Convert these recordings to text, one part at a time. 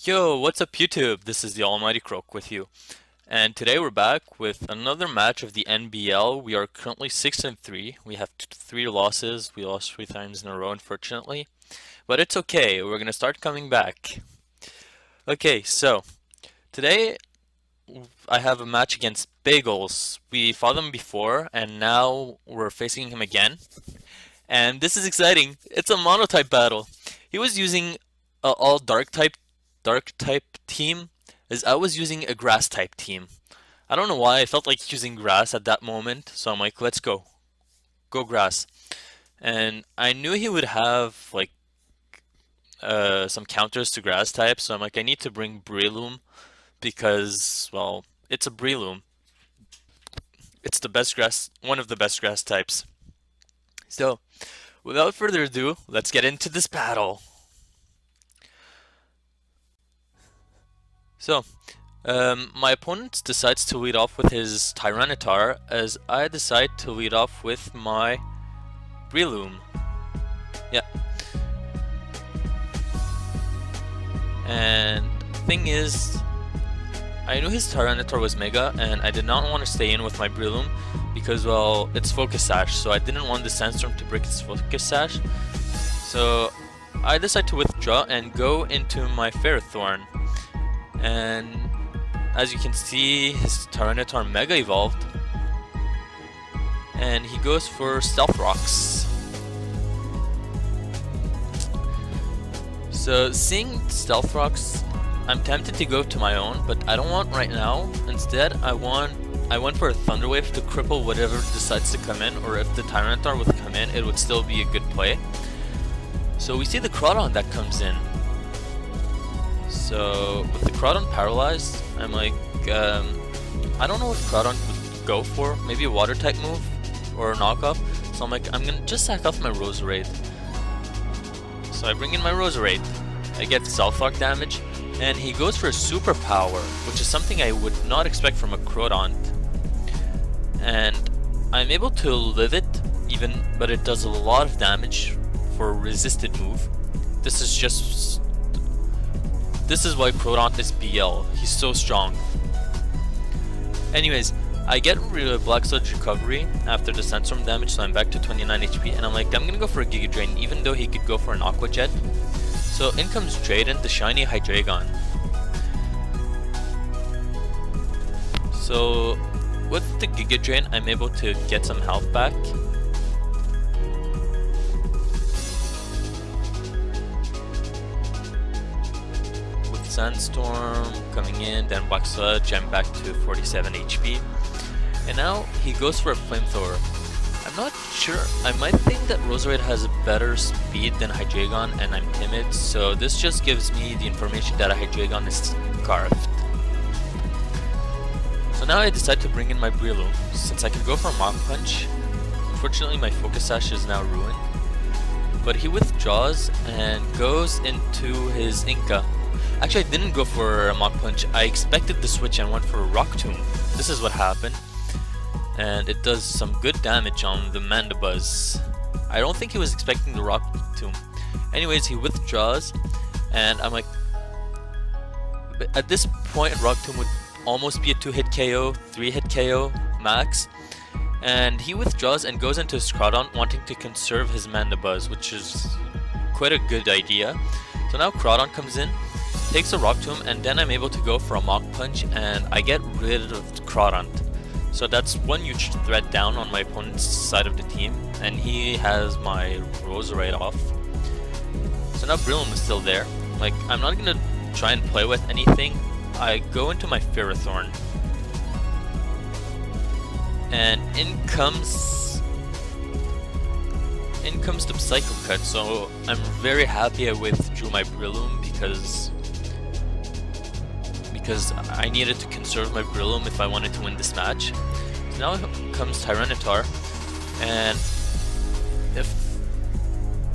Yo, what's up YouTube? This is the Almighty Croak with you. And today we're back with another match of the NBL. We are currently 6-3. We have three losses. We lost 3 times in a row, unfortunately. But it's okay. We're gonna start coming back. Okay, so today I have a match against Bagelz. We fought him before, and now we're facing him again. And this is exciting. It's a monotype battle. He was using all dark type team, as I was using a grass type team. I don't know why I felt like using grass at that moment, so I'm like, let's go grass. And I knew he would have like some counters to grass type, so I'm like, I need to bring Breloom because, well, it's a Breloom. It's the best grass, one of the best grass types. So, without further ado, let's get into this battle. So, my opponent decides to lead off with his Tyranitar, as I decide to lead off with my Breloom. Yeah. And thing is, I knew his Tyranitar was Mega, and I did not want to stay in with my Breloom because, well, it's Focus Sash, so I didn't want the Sandstorm to break its Focus Sash. So I decided to withdraw and go into my Ferrothorn. And as you can see, his Tyranitar Mega evolved, and he goes for Stealth Rocks. So seeing Stealth Rocks, I'm tempted to go to my own, but I don't want right now. Instead, I went for a Thunder Wave to cripple whatever decides to come in, or if the Tyranitar would come in, it would still be a good play. So we see the Crawdon that comes in. So with the Crawdon paralyzed, I'm like, I don't know what Crawdon would go for. Maybe a water type move or a knockoff. So I'm like, I'm gonna just sack off my Roserade. So I bring in my Roserade. I get self-lock damage, and he goes for a super power, which is something I would not expect from a Crawdon. And I'm able to live it even, but it does a lot of damage for a resisted move. This is why Crawdon is BL. He's so strong. Anyways, I get rid of Black Sludge recovery after the Sandstorm damage, so I'm back to 29 HP, and I'm like, I'm gonna go for a Giga Drain, even though he could go for an Aqua Jet. So in comes Drayden, the shiny Hydreigon. So with the Giga Drain, I'm able to get some health back. Sandstorm coming in, then Black Sludge, I'm back to 47 HP. And now he goes for a Flamethrower. I'm not sure, I might think that Roserade has a better speed than Hydreigon, and I'm timid, so this just gives me the information that a Hydreigon is scarfed. So now I decide to bring in my Breloom, since I can go for a Mach Punch. Unfortunately my Focus Sash is now ruined. But he withdraws and goes into his Inca. Actually, I didn't go for a Mach Punch. I expected the switch and went for a Rock Tomb. This is what happened. And it does some good damage on the Mandibuzz. I don't think he was expecting the Rock Tomb. Anyways, he withdraws, and I'm like, at this point, Rock Tomb would almost be a 2-hit KO, 3-hit KO max. And he withdraws and goes into his Crawdon, wanting to conserve his Mandibuzz, which is quite a good idea. So now Crawdon comes in, takes a Rock Tomb, and then I'm able to go for a Mach Punch, and I get rid of Crawdon. So that's one huge threat down on my opponent's side of the team, and he has my Roserade off. So now Breloom is still there. Like, I'm not gonna try and play with anything. I go into my Ferrothorn, and in comes the Psycho Cut. So I'm very happy I withdrew my Breloom because I needed to conserve my Breloom if I wanted to win this match. So now comes Tyranitar, and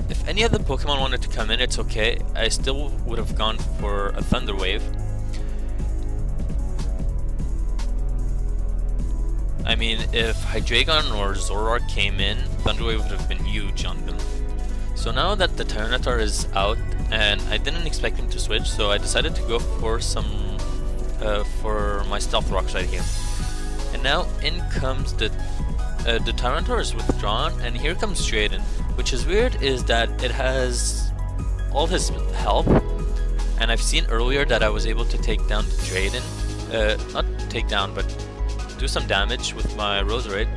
if any other Pokemon wanted to come in, it's okay. I still would have gone for a Thunder Wave. I mean, if Hydreigon or Zoroark came in, Thunder Wave would have been huge on them. So now that the Tyranitar is out, and I didn't expect him to switch, so I decided to go for some for my stealth rocks right here. And now in comes the Tyranitar is withdrawn, and here comes Drayden. Which is weird is that it has all his health, and I've seen earlier that I was able to take down Drayden, not take down, but do some damage with my Roserade.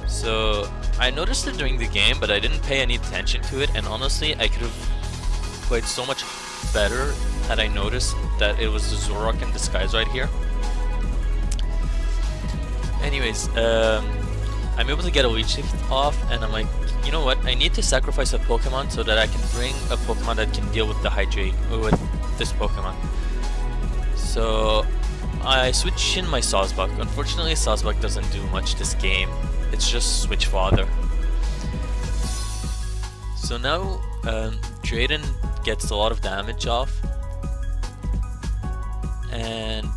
So I noticed it during the game, but I didn't pay any attention to it, and honestly I could have played so much better had I noticed that it was the Zoroark in disguise right here. Anyways, I'm able to get a Leech Seed off, and I'm like, you know what, I need to sacrifice a Pokemon so that I can bring a Pokemon that can deal with the Hydrate, with this Pokemon. So I switch in my Sawsbuck. Unfortunately, Sawsbuck doesn't do much this game. It's just Switch Father. So now Drayden gets a lot of damage off, and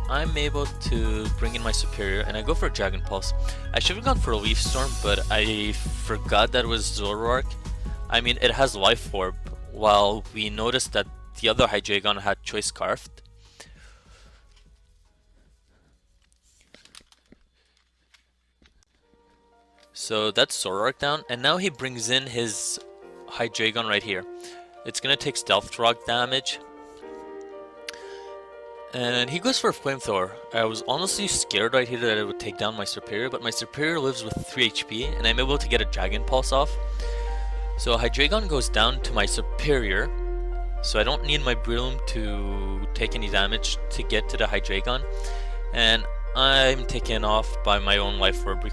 I'm able to bring in my Superior, and I go for a Dragon Pulse. I should have gone for a Leaf Storm, but I forgot that it was Zoroark. I mean, it has Life Orb, while we noticed that the other Hydreigon had Choice Scarfed. So that's Zoroark down, and now he brings in his Hydreigon right here. It's gonna take Stealth Rock damage. And he goes for a Flamethrower. I was honestly scared right here that it would take down my Superior, but my Superior lives with 3 HP, and I'm able to get a Dragon Pulse off. So Hydreigon goes down to my Superior, so I don't need my Breloom to take any damage to get to the Hydreigon. And I'm taken off by my own Life Orb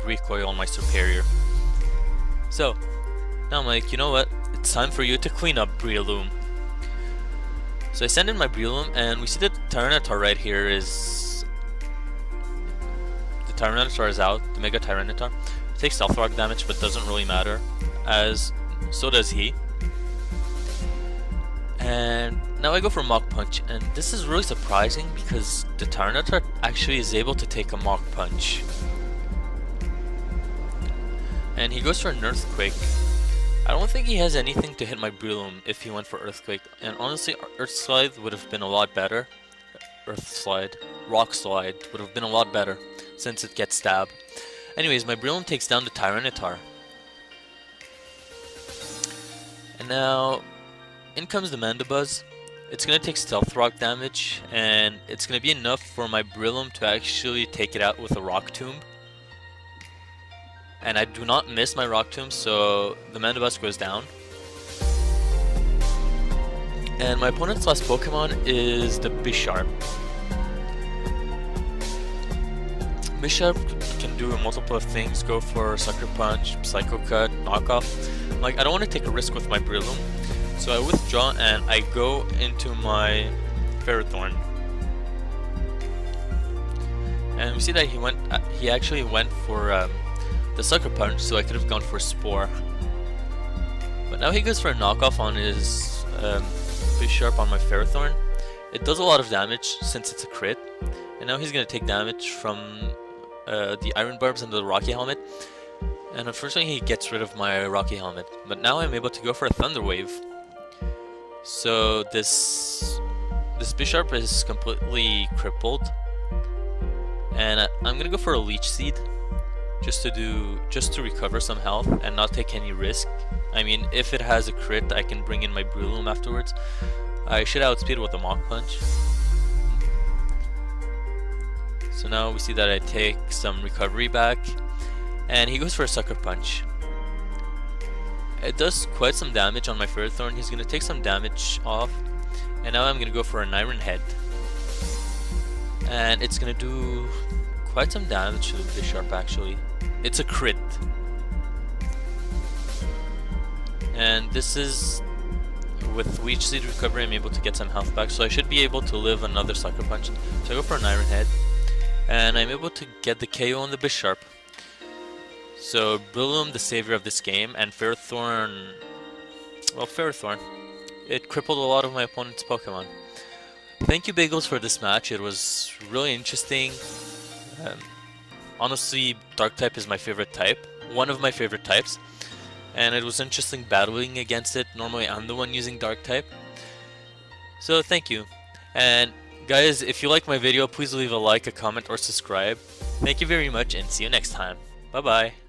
Recoil on my Superior. So now I'm like, you know what? It's time for you to clean up, Breloom. So I send in my Breloom, and we see that the Tyranitar right here is... The Tyranitar is out, the Mega Tyranitar. It takes Stealth Rock damage, but doesn't really matter, as so does he. And now I go for Mach Punch, and this is really surprising because the Tyranitar actually is able to take a Mach Punch. And he goes for an Earthquake. I don't think he has anything to hit my Breloom if he went for Earthquake, and honestly Earth Slide would have been a lot better. Rock Slide would have been a lot better since it gets Stab. Anyways, my Breloom takes down the Tyranitar. And now in comes the Mandibuzz. It's gonna take Stealth Rock damage, and it's gonna be enough for my Breloom to actually take it out with a Rock Tomb. And I do not miss my Rock Tomb, so the Mandibuzz goes down. And my opponent's last Pokemon is the Bisharp. Bisharp can do multiple things, go for Sucker Punch, Psycho Cut, Knockoff. Like, I don't want to take a risk with my Breloom, so I withdraw and I go into my Ferrothorn. And we see that he actually went for the Sucker Punch, so I could have gone for Spore. But now he goes for a knockoff on his Bisharp on my Ferrothorn. It does a lot of damage since it's a crit. And now he's going to take damage from the Iron Barbs and the Rocky Helmet. And unfortunately he gets rid of my Rocky Helmet. But now I'm able to go for a Thunder Wave. So this Bisharp is completely crippled. And I'm going to go for a Leech Seed. Just to recover some health and not take any risk. I mean, if it has a crit, I can bring in my Breloom afterwards. I should outspeed with a Mach Punch. So now we see that I take some recovery back, and he goes for a Sucker Punch. It does quite some damage on my Ferrothorn. He's gonna take some damage off, and now I'm gonna go for an Iron Head, and it's gonna do quite some damage to the Bisharp actually. It's a crit. And this is with Leech Seed recovery, I'm able to get some health back, so I should be able to live another Sucker Punch. So I go for an Iron Head, and I'm able to get the KO on the Bisharp. So Breloom, the savior of this game, and Ferrothorn, well, Ferrothorn, it crippled a lot of my opponent's Pokemon. Thank you, Bagelz, for this match. It was really interesting. Honestly, Dark type is my favorite type, one of my favorite types. and it was interesting battling against it. Normally I'm the one using dark type. So thank you. And guys, if you like my video, please leave a like, a comment, or subscribe. Thank you very much, and see you next time. Bye bye.